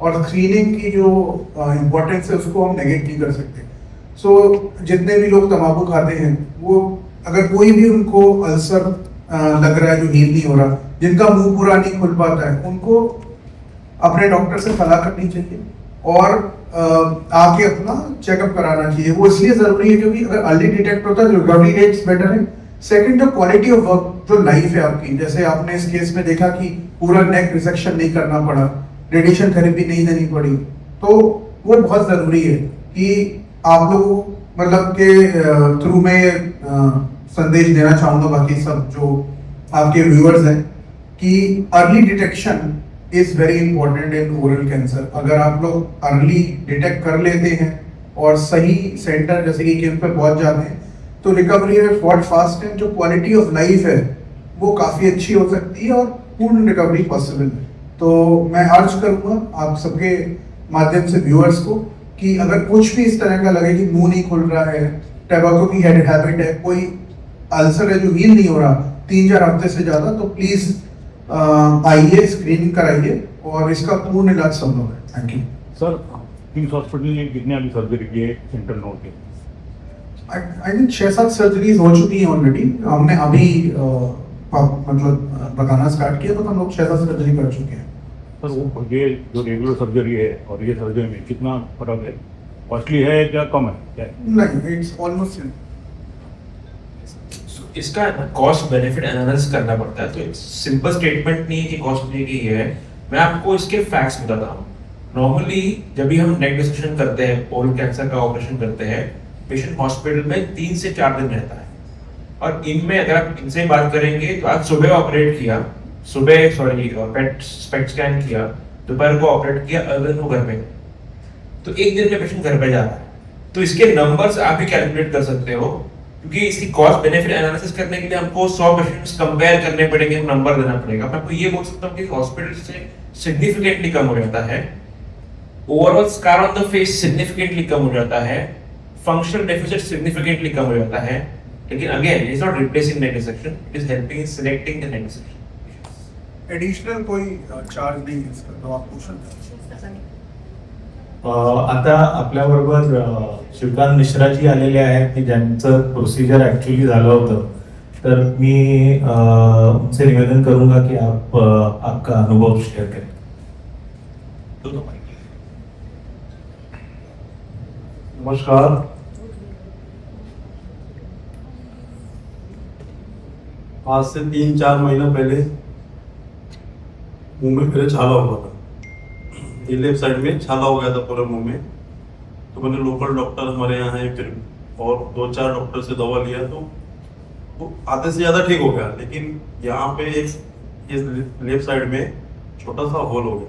और स्क्रीनिंग की जो इम्पोर्टेंस है उसको हम नेगेट नहीं कर सकते. सो जितने भी लोग तंबाकू खाते हैं वो अगर कोई भी उनको अल्सर लग रहा है जो हील नहीं हो रहा, जिनका मुंह पूरा नहीं खुल पाता है, उनको अपने डॉक्टर से सलाह करनी चाहिए और आके अपना चेकअप कराना चाहिए. वो इसलिए जरूरी है क्योंकि अगर अर्ली डिटेक्ट होता है तो रिकवरी रेट्स बेटर है. सेकंड, जो क्वालिटी ऑफ वर्क, जो लाइफ है आपकी, जैसे आपने इस केस में देखा कि पूरा नेक रिसेक्शन नहीं करना पड़ा, रेडिएशन थेरेपी नहीं देनी पड़ी, तो वो बहुत जरूरी है कि आप लोगों मतलब के थ्रू में संदेश देना चाहूंगा बाकी सब जो आपके व्यूअर्स हैं कि early detection is very important in oral cancer. अगर आप लोग अर्ली डिटेक्ट कर लेते हैं और सही सेंटर जैसे कि किम्स पे पहुंच जाते हैं तो रिकवरी रेट बहुत फास्ट है. जो क्वालिटी ऑफ लाइफ है वो काफ़ी अच्छी हो सकती है और पूर्ण रिकवरी पॉसिबल है. तो मैं अर्ज करूँगा आप सबके माध्यम से व्यूअर्स को कि अगर कुछ भी इस तरह का लगे कि मुंह नहीं खुल रहा है, टैबाको की हैबिट है, कोई अल्सर है जो हील नहीं हो रहा 3-4 हफ्ते से ज़्यादा, तो प्लीज़ आइए, स्क्रीनिंग कराइए और इसका पूर्ण इलाज संभव है. Thank you sir. KIMS hospital ने कितने अभी सर्जरी की है central node K? I think 6-7 surgeries हो चुकी हैं ऑलरेडी. हमने अभी मतलब बताना स्टार्ट किया तो हम लोग 6-7 सर्जरी कर चुके हैं. सर वो ये जो रेगुलर सर्जरी है और ये सर्जरी में कितना फर्क है? कॉस्टली है क्या कम है क्या? नहीं, इट्स ऑलमोस्ट इसका कॉस्ट बेनिफिट एनालिसिस करना पड़ता है. तो एक सिंपल स्टेटमेंट नहीं है कि कॉस्ट की है. मैं आपको इसके फैक्ट्स बताता हूँ. नॉर्मली जब भी हम नेक डिसेक्शन करते हैं, ओरल कैंसर का ऑपरेशन करते हैं, पेशेंट हॉस्पिटल में 3 से 4 दिन रहता है. और इनमें अगर आप इनसे बात करेंगे तो आज सुबह ऑपरेट किया, पेट स्पेक्ट स्कैन किया, दोपहर को ऑपरेट किया, अगले दिन वो घर पे, तो एक दिन में पेशेंट घर पे जा रहा है. तो इसके नंबर्स आप भी कैलकुलेट कर सकते हो क्योंकि इसकी कॉस्ट बेनिफिट एनालिसिस करने के लिए हमको 100 पेशेंट्स कंपेयर करने पड़ेंगे, नंबर देना पड़ेगा. मैं आपको ये बोल सकता हूँ कि हॉस्पिटल से सिग्निफिकेंटली कम हो जाता है, overall scar on the face significantly कम हो जाता है, फंक्शनल डेफिसिट सिग्निफिकेंटली कम हो जाता है, लेकिन again is not replacing neck dissection, it is helping in selecting the neck dissection. Additional कोई चार्ज नहीं है इसका, तो आप पूछ सकते हैं. आता आपल्याबरोबर श्रीकांत मिश्राजी आलेले आहेत की ज्यांचं प्रोसिजर ऍक्च्युली झालं होतं. तर मी उनसे निवेदन करूंगा कि आप आपका अनुभव शेयर करें. नमस्कार. आज से 3-4 महीना पहले मुंह में मेरे छाला हुआ था. ये लेफ्ट साइड में छाला हो गया था पूरे मुंह में. तो मैंने लोकल डॉक्टर हमारे यहाँ है फिर और 2-4 डॉक्टर से दवा लिया तो वो आधे से ज्यादा ठीक हो गया. लेकिन यहाँ पे एक इस लेफ्ट साइड में छोटा सा होल हो गया.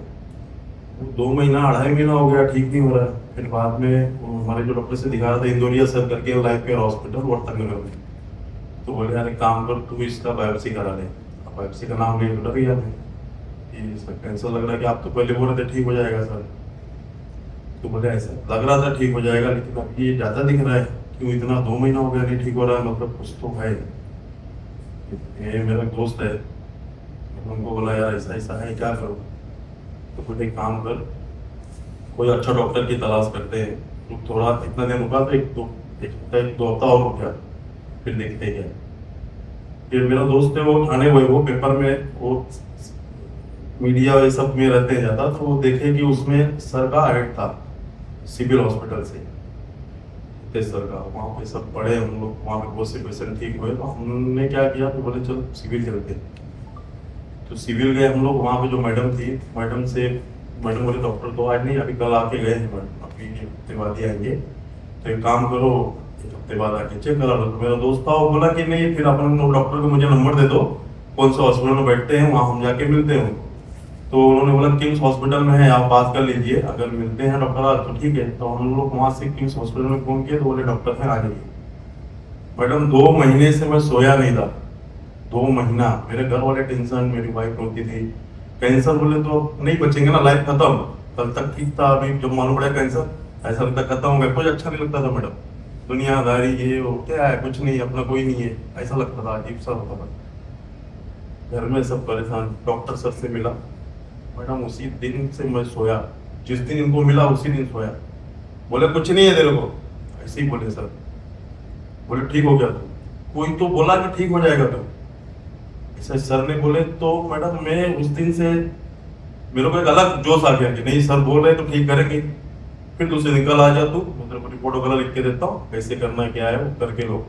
वो 2 महीना 2.5 महीना हो गया, ठीक नहीं हो रहा है. फिर बाद में वो हमारे जो डॉक्टर से दिखा रहा था इंदौरिया सर करके लाइफ केयर हॉस्पिटल वर्तनगर में. तो बोले यार एक काम कर, तू इसका बायोप्सी करा ले. बायोप्सी का नाम ले डर गया मैं कि इसका कैंसर लग रहा है. कि आप तो पहले बोल रहे थे ठीक हो जाएगा सर. तो बोले ऐसा लग रहा था ठीक हो जाएगा, लेकिन अब ये ज्यादा दिख रहा है. क्यों इतना 2 महीना हो गया नहीं ठीक हो रहा है, मतलब कुछ तो है. ये मेरा दोस्त है, उनको बोला यार ऐसा ऐसा है क्या करूँ. तो बोले एक काम कर, कोई अच्छा डॉक्टर की तलाश करते हैं. तो थोड़ा इतना दिन रुका तो एक दो हफ्ता और रुक गया, फिर देखते हैं क्या. फिर मेरा दोस्त है वो थाने हुए, वो पेपर में वो मीडिया ये सब में रहते हैं ज़्यादा. तो वो देखे कि उसमें सर का ऐड था सिविल हॉस्पिटल से सर का. वहाँ पे सब पढ़े हम लोग, वहाँ पे बहुत से पेशेंट ठीक हुए. तो हमने क्या किया तो बोले चल सिविल चलते. तो सिविल गए हम लोग. वहाँ पे जो मैडम थी, मैडम बोले डॉक्टर तो आज नहीं, अभी कल आके गए हैं मैडम, अभी एक हफ्ते बाद ही आएंगे. तो एक काम करो, एक हफ्ते बाद आके चेक करा लो. तो मेरा दोस्त था वो बोला कि नहीं, फिर अपन डॉक्टर को मुझे नंबर दे दो, कौन से हॉस्पिटल में बैठते हैं वहाँ हम जाके मिलते हैं. तो उन्होंने बोला किम्स हॉस्पिटल में है, आप बात कर लीजिए, अगर मिलते हैं डॉक्टर तो ठीक है. तो हम लोग वहाँ से किम्स हॉस्पिटल में फोन किए तो बोले डॉक्टर है आ जाइए. मैडम 2 महीने से मैं सोया नहीं था. 2 महीना मेरे घर वाले टेंशन, मेरी वाइफ रोती थी. कैंसर बोले तो नहीं बचेंगे ना, लाइफ खत्म. कल तक ठीक था, अभी जब मालूम पड़ा कैंसर ऐसा लगता खत्म हो गया. कुछ अच्छा नहीं लगता था मैडम. दुनियादारी ये वो क्या है, कुछ नहीं, अपना कोई नहीं है, ऐसा लगता था. अजीब सा होता था. घर में सब परेशान. डॉक्टर सर से मिला मैडम, उसी दिन से मैं सोया. जिस दिन इनको मिला उसी दिन सोया. बोले कुछ नहीं है तेरे को, ऐसे ही बोले सर. बोले ठीक हो गया तो. कोई तो बोला कि ठीक हो जाएगा तो, ऐसा सर ने बोले. तो मैडम मैं उस दिन से मेरे को एक अलग जोश आ गया कि नहीं सर बोल रहे तो ठीक करेंगे. फिर दूसरे दिन कल आ जा तू, मैं तेरे को रिपोर्ट वगैरह लिख के देता हूँ, कैसे करना है क्या है वो करके लो.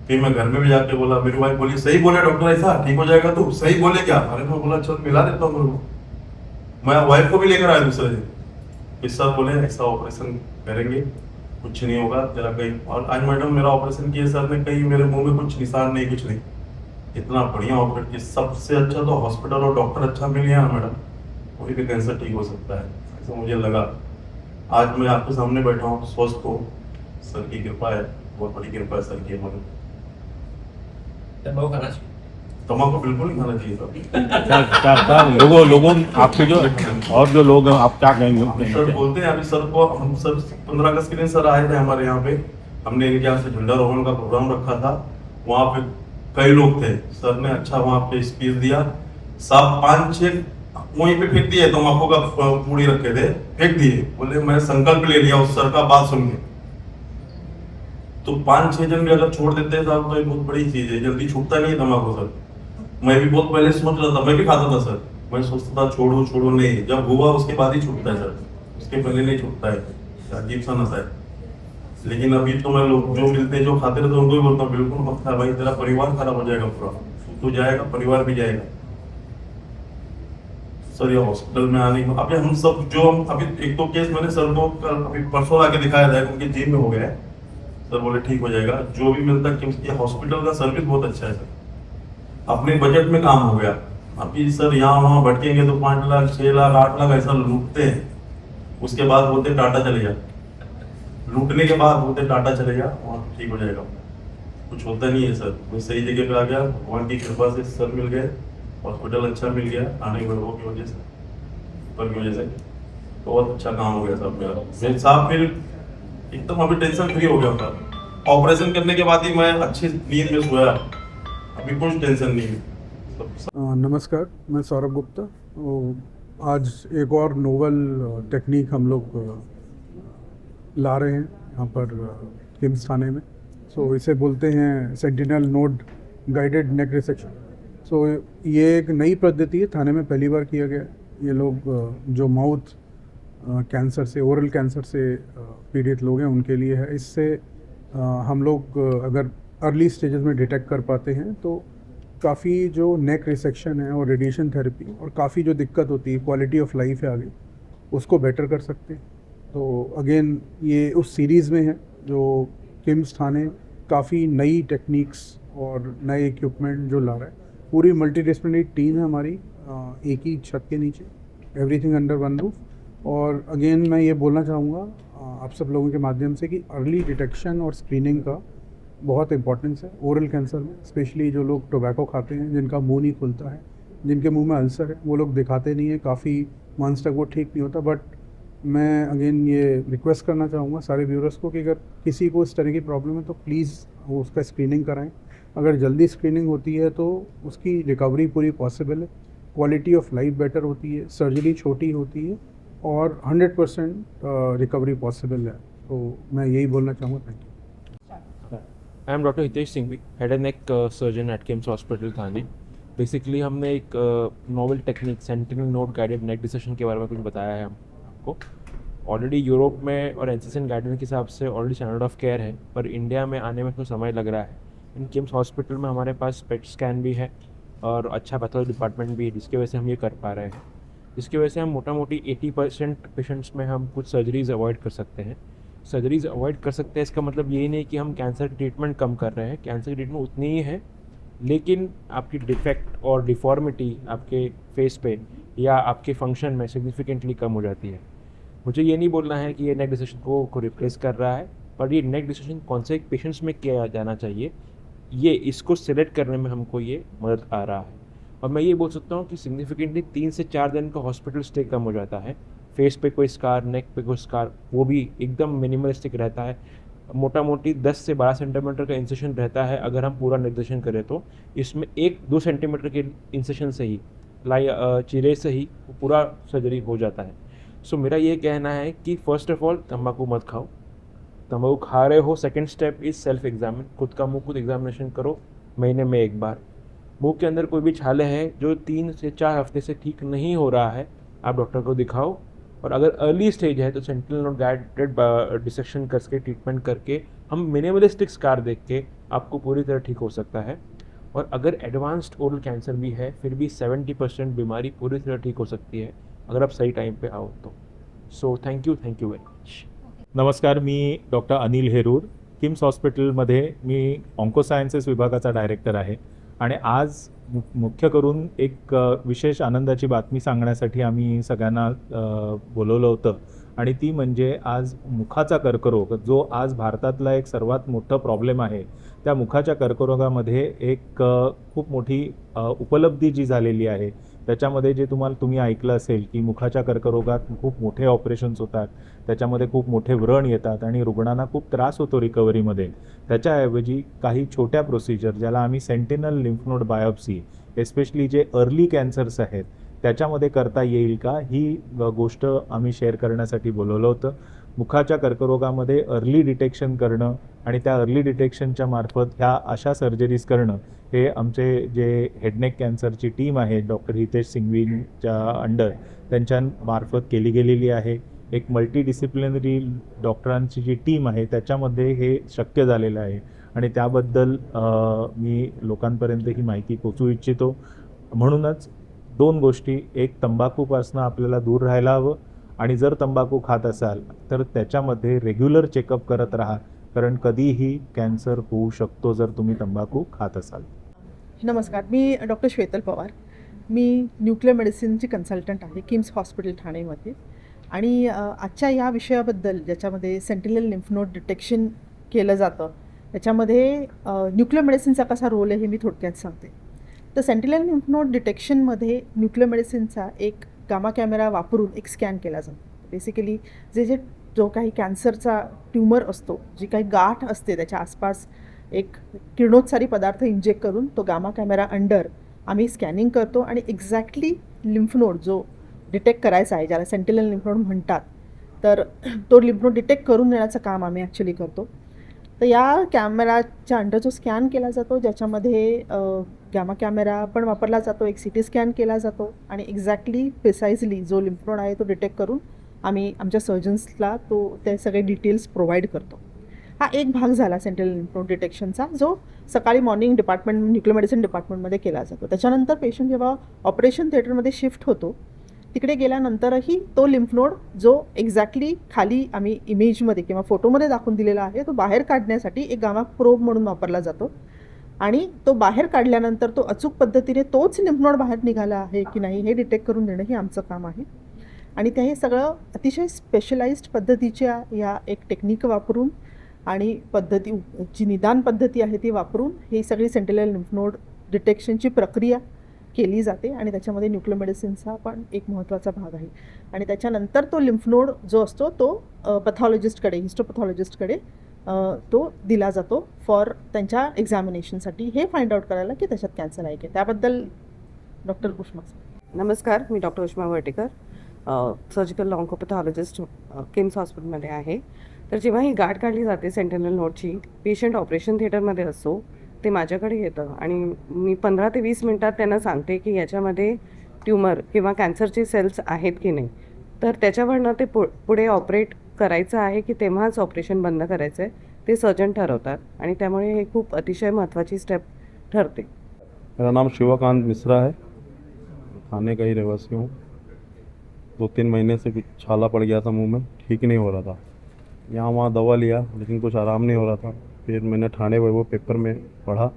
फिर मैं घर में भी जाके बोला, मेरी वाइफ बोली सही बोले डॉक्टर ऐसा ठीक हो जाएगा तू, सही बोले क्या. अरे मैं बोला चल मिला देता हूँ मेरे को. मैं वाइफ को भी लेकर आया दूसरे दिन. फिर सर बोले ऐसा ऑपरेशन करेंगे, कुछ नहीं होगा तेरा कहीं. और आज मैडम मेरा ऑपरेशन किए सर ने, कहीं मेरे मुंह में कुछ निशान नहीं, कुछ नहीं. इतना बढ़िया ऑपरेट किया. सबसे अच्छा तो हॉस्पिटल और डॉक्टर अच्छा मिल गया मैडम, कोई भी कैंसर ठीक हो सकता है ऐसा मुझे लगा. आज मैं आपके सामने बैठा हूँ स्वस्थ हूँ. सर की कृपा है, बहुत बड़ी कृपा है सर की हमारी. तम्बाकू बिल्कुल नहीं खाना चाहिए सर. क्या लोगों आपके जो और जो लोग हैं आप क्या कहेंगे. सर बोलते हैं अभी सर को, हम सर 15 अगस्त के दिन सर आए थे हमारे यहाँ पे. हमने इनके यहाँ से झंडारोहण का प्रोग्राम रखा था. वहाँ पे कई लोग थे. सर ने अच्छा वहाँ पे स्पीच दिया. सब 5-6 वहीं पे फेंक दिए, तम्बाकू का पूड़ी रखे थे, फेंक दिए. बोले मैं संकल्प ले लिया उस सर का बात सुन के. तो 5-6 जन भी अगर छोड़ देते हैं साहब तो ये बहुत बड़ी चीज है. जल्दी छूटता नहीं है तम्बाकू सर. मैं भी बहुत पहले सोच रहा था, मैं भी खाता था सर. मैं सोचता था छोड़ो नहीं, जब हुआ उसके बाद ही छूटता है सर, उसके पहले नहीं छूटता है. अजीब सा नशा है. लेकिन अभी तो मैं लोग जो मिलते हैं जो खाते रहते उनको ही बोलता हूँ बिल्कुल मत खा भाई, तेरा परिवार खराब हो जाएगा पूरा. तू जाएगा परिवार भी जाएगा. सर ये हॉस्पिटल में आने अभी हम सब जो हम अभी एक तो केस मैंने सर को अभी परसों आके दिखाया था, उनके जेब में हो गया है. सर बोले ठीक हो जाएगा. जो भी मिलता है ये हॉस्पिटल का सर्विस बहुत अच्छा है सर. अपने बजट में काम हो गया. अभी सर यहाँ वहाँ भटकेंगे तो 5 लाख 6 लाख 8 लाख ऐसा लूटते हैं. उसके बाद बोलते टाटा चले जा. लूटने के बाद बोलते टाटा चले जा, वहाँ ठीक हो जाएगा. कुछ होता नहीं है सर. मैं सही जगह पे आ गया, भगवान की कृपा से सर मिल गए, हॉस्पिटल अच्छा मिल गया आने के लोगों की वजह से, पर की वजह से बहुत अच्छा काम हो गया सब मेरा. मैं साहब फिर एकदम अभी टेंशन फ्री हो गया था. ऑपरेशन करने के बाद ही मैं अच्छी नींद में सोया, अभी कुछ टेंशन नहीं है। नमस्कार, मैं सौरभ गुप्ता। आज एक और नोवेल टेक्निक हम लोग ला रहे हैं यहाँ पर किम्स थाने में। इसे बोलते हैं sentinel node guided neck resection. ये एक नई पद्धति है, थाने में पहली बार किया गया। ये लोग जो माउथ कैंसर से, ओरल कैंसर से पीड़ित लोग हैं उनके लिए है। इससे हम लोग अगर अर्ली स्टेजेस में डिटेक्ट कर पाते हैं तो काफ़ी जो नेक रिसेक्शन है और रेडिएशन थेरेपी और काफ़ी जो दिक्कत होती है, क्वालिटी ऑफ लाइफ है आगे, उसको बेटर कर सकते हैं। तो अगेन ये उस सीरीज़ में है जो किम्स थाने काफ़ी नई टेक्निक्स और नए इक्विपमेंट जो ला रहा है। पूरी मल्टीडिसिप्लिनरी टीम है हमारी, एक ही छत के नीचे, एवरीथिंग अंडर वन रूफ। और अगेन मैं ये बोलना चाहूँगा आप सब लोगों के माध्यम से कि अर्ली डिटेक्शन और स्क्रीनिंग का बहुत इंपॉर्टेंस है ओरल कैंसर में। स्पेशली जो लोग टोबैको खाते हैं, जिनका मुंह नहीं खुलता है, जिनके मुंह में अल्सर है, वो लोग दिखाते नहीं है, काफ़ी मंथ्स तक वो ठीक नहीं होता। बट मैं अगेन ये रिक्वेस्ट करना चाहूँगा सारे व्यूअर्स को कि अगर किसी को इस तरह की प्रॉब्लम है तो प्लीज़ वो उसका स्क्रीनिंग कराएं। अगर जल्दी स्क्रीनिंग होती है तो उसकी रिकवरी पूरी पॉसिबल है, क्वालिटी ऑफ लाइफ बेटर होती है, सर्जरी छोटी होती है और 100% रिकवरी पॉसिबल है। तो मैं यही बोलना चाहूँगा। Thank you. I am doctor Hitesh Singhvi, head and neck surgeon at KIMS hospital Thane. Basically हमने एक novel technique sentinel node guided neck dissection के बारे में कुछ बताया है आपको। ऑलरेडी यूरोप में और एनसीसीएन गाइडेंस के हिसाब से ऑलरेडी स्टैंडर्ड ऑफ केयर है, पर इंडिया में आने में थोड़ा समय लग रहा है। इन किम्स हॉस्पिटल में हमारे पास पेट स्कैन भी है और अच्छा पैथोलॉजी डिपार्टमेंट भी है, जिसकी वजह से हम ये कर पा रहे हैं। जिसकी वजह से हम मोटा मोटी 80% पेशेंट्स में हम कुछ सर्जरीज अवॉइड कर सकते हैं। सर्जरीज अवॉइड कर सकते हैं इसका मतलब यही नहीं कि हम कैंसर की ट्रीटमेंट कम कर रहे हैं, कैंसर की ट्रीटमेंट उतनी ही है, लेकिन आपकी डिफेक्ट और डिफॉर्मिटी आपके फेस पे या आपके फंक्शन में सिग्निफिकेंटली कम हो जाती है। मुझे ये नहीं बोलना है कि ये नेक डिसेक्शन को रिप्लेस कर रहा है, पर ये नेक डिसेक्शन कौन से पेशेंट्स में किया जाना चाहिए, ये इसको सिलेक्ट करने में हमको ये मदद आ रहा है। और मैं ये बोल सकता हूँ कि सिग्निफिकेंटली 3 से 4 दिन का हॉस्पिटल स्टे कम हो जाता है। फेस पे कोई स्कार, नेक पे कोई स्कार, वो भी एकदम मिनिमलिस्टिक रहता है। मोटा मोटी 10 से 12 सेंटीमीटर का इंसेशन रहता है अगर हम पूरा निर्देशन करें तो। इसमें 1-2 सेंटीमीटर के इंसेशन से ही चिरे से ही वो पूरा सर्जरी हो जाता है। सो मेरा ये कहना है कि फर्स्ट ऑफ ऑल तंबाकू मत खाओ। तंबाकू खा रहे हो, second step is self examine, खुद का मुँह खुद एग्जामिनेशन करो महीने में 1 बार। मुंह के अंदर कोई भी छाले हैं जो 3 से 4 हफ्ते से ठीक नहीं हो रहा है, आप डॉक्टर को दिखाओ। और अगर अर्ली स्टेज है तो सेंटिनल नोड गाइडेड डिसेक्शन करके ट्रीटमेंट करके हम मिनिमलिस्टिक स्कार देख के आपको पूरी तरह ठीक हो सकता है। और अगर एडवांस्ड ओरल कैंसर भी है फिर भी 70% बीमारी पूरी तरह ठीक हो सकती है अगर आप सही टाइम पे आओ तो। So thank you very much. नमस्कार, मी डॉक्टर अनिल हेरूर, किम्स हॉस्पिटलमध्ये मी ऑन्कोसायन्सेस विभागाचा डायरेक्टर आहे आणि आज मुख्य करून एक विशेष आनंदाची बातमी सांगण्यासाठी आम्ही सगळ्यांना बोलवलं होतं आणि ती म्हणजे आज मुखाचा कर्करोग, जो आज भारतातला एक सर्वात मोठा प्रॉब्लेम आहे, त्या मुखाच्या कर्करोगामध्ये एक खूप मोठी उपलब्धी जी झालेली आहे, त्याच्यामध्ये जे तुम्ही ऐकलं असेल की मुखाच्या कर्करोगात खूप मोठे ऑपरेशन्स होतात, त्याच्यामध्ये खूप मोठे व्रण येतात आणि रुग्णांना खूप त्रास होतो रिकव्हरीमध्ये। त्याच्याऐवजी काही छोट्या प्रोसिजर, ज्याला आम्ही sentinel lymph node biopsy, especially जे अर्ली कॅन्सर्स आहेत त्याच्यामध्ये करता येईल का, ही गोष्ट आम्ही शेअर करण्यासाठी बोलवलं होतं। मुखाच्या कर्करोगामध्ये अर्ली डिटेक्शन करणं आणि त्या अर्ली डिटेक्शनच्या मार्फत ह्या अशा सर्जरीज करणं, हे आमचे जे हेडनेक कॅन्सरची टीम आहे डॉक्टर हितेश सिंघवींच्या अंडर त्यांच्या मार्फत केली गेलेली आहे। एक मल्टीडिसिप्लिनरी डॉक्टरांची जी टीम आहे त्याच्यामध्ये हे शक्य झालेलं आहे आणि त्याबद्दल मी लोकांपर्यंत ही माहिती पोचवू इच्छितो। म्हणूनच 2 गोष्टी, एक तंबाखूपासून आपल्याला दूर राहायला हवं आणि जर तंबाखू खात असाल तर त्याच्यामध्ये रेग्युलर चेकअप करत राहा, कारण कधीही कॅन्सर होऊ शकतो जर तुम्ही तंबाखू खात असाल। नमस्कार, मी डॉक्टर श्वेतल पवार, मी न्यूक्लिअर मेडिसिनची कन्सल्टंट आहे किम्स हॉस्पिटल ठाणेमध्ये। आणि आजच्या या विषयाबद्दल, ज्याच्यामध्ये सेंटिनल लिम्फ नोड डिटेक्शन केलं जातं, त्याच्यामध्ये न्यूक्लिअर मेडिसिनचा कसा रोल आहे हे मी थोडक्यात सांगते। तर सेंटिनल लिम्फ नोड डिटेक्शनमध्ये न्यूक्लिअर मेडिसिनचा एक गामा कॅमेरा वापरून एक स्कॅन केला जातो। बेसिकली जे जो काही कॅन्सरचा ट्यूमर असतो, जी काही गाठ असते त्याच्या आसपास एक किरणोत्सारी पदार्थ इंजेक्ट करून तो गामा कॅमेरा अंडर आम्ही स्कॅनिंग करतो आणि एक्झॅक्टली लिम्फ नोड जो डिटेक्ट करायचा आहे, ज्याला सेंटिनल लिम्फ नोड म्हणतात, तर तो लिम्फ नोड डिटेक्ट करून देण्याचं काम आम्ही ॲक्च्युली करतो. तर या कॅमेराच्या अंडर जो स्कॅन केला जातो, ज्याच्यामध्ये गॅमा कॅमेरा पण वापरला जातो, एक CT स्कॅन केला जातो आणि एक्झॅक्टली प्रिसाइजली जो लिम्फ नोड आहे तो डिटेक्ट करून आम्ही आमच्या सर्जन्सला ते सगळे डिटेल्स प्रोव्हाइड करतो. हा एक भाग झाला सेंट्रल लिम्फ नोड डिटेक्शनचा, जो सकाळी मॉर्निंग डिपार्टमेंट न्यूक्लियर मेडिसिन डिपार्टमेंटमध्ये केला जातो. त्याच्यानंतर पेशंट जेव्हा ऑपरेशन थिएटरमध्ये शिफ्ट होतो, तिकडे गेल्यानंतरही तो लिम्फ नोड जो एक्झॅक्टली खाली आम्ही इमेजमध्ये किंवा फोटोमध्ये दाखवून दिलेला आहे, तो बाहेर काढण्यासाठी एक गामा प्रोब म्हणून वापरला जातो आणि तो बाहेर काढल्यानंतर तो अचूक पद्धतीने तोच लिम्फ नोड बाहेर निघाला आहे की नाही हे डिटेक्ट करून देणं हे आमचं काम आहे. आणि ते हे सगळं अतिशय स्पेशलाइज्ड पद्धतीच्या या एक टेक्निक वापरून आणि जी निदान पद्धती आहे ती वापरून ही सगळी सेंटिनल लिम्फ नोड डिटेक्शनची प्रक्रिया केली जाते आणि त्याच्यामध्ये न्यूक्लियर मेडिसिनचा पण एक महत्त्वाचा भाग आहे. आणि त्याच्यानंतर तो लिम्फ नोड जो असतो तो पॅथॉलॉजिस्टकडे, हिस्टोपॅथॉलॉजिस्टकडे तो दिला जातो फॉर त्यांच्या एक्झामिनेशनसाठी हे फाइंड आउट करायला की त्याच्यात कॅन्सर आहे की. त्याबद्दल डॉक्टर उष्मा. नमस्कार, मी डॉक्टर उष्मा वर्टेकर, सर्जिकल ऑन्कोपॅथॉलॉजिस्ट किम्स हॉस्पिटलमध्ये आहे. तर जेव्हा ही गाठ काढली जाते सेंटिनल नोडची, पेशंट ऑपरेशन थिएटरमध्ये असतो, ते माझ्याकडे येतं आणि मी 15 ते 20 मिनटात त्यांना सांगते की याच्यामध्ये ट्यूमर किंवा कॅन्सरचे सेल्स आहेत की नाही. तर त्याच्यावरनं ते पुढे ऑपरेट करायचं आहे की तेव्हाच ऑपरेशन बंद करायचं आहे ते सर्जन ठरवतात आणि त्यामुळे हे खूप अतिशय महत्त्वाची स्टेप ठरते. मेरा नाम शिवकांत मिश्रा है, थाने का ही रहवासी हूँ. 2-3 महीने से कुछ छाला पड़ गया था मुंह में, ठीक नहीं हो रहा था. यहाँ वहाँ दवा लिया लेकिन कुछ आराम नहीं हो रहा था. फिर मैंने ठाणे वो पेपर में पढ़ा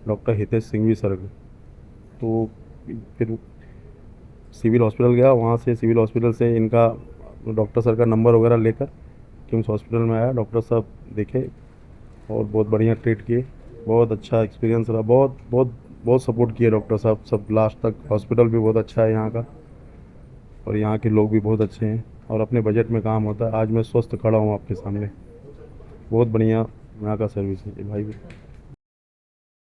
डॉक्टर हितेश सिंघवी सर को, तो फिर सिविल हॉस्पिटल गया. वहाँ से सिविल हॉस्पिटल से इनका डॉक्टर सर का नंबर वगैरह लेकर किम्स हॉस्पिटल में आया. डॉक्टर साहब देखे और बहुत बढ़िया ट्रीट किए. बहुत अच्छा एक्सपीरियंस रहा. बहुत बहुत बहुत सपोर्ट किए डॉक्टर साहब सब लास्ट तक. हॉस्पिटल भी बहुत अच्छा है यहाँ का और यहाँ के लोग भी बहुत अच्छे हैं और अपने बजट में काम होता है. आज मैं स्वस्थ खड़ा हूँ आपके सामने. बहुत बढ़िया यहाँ का सर्विस है भाई.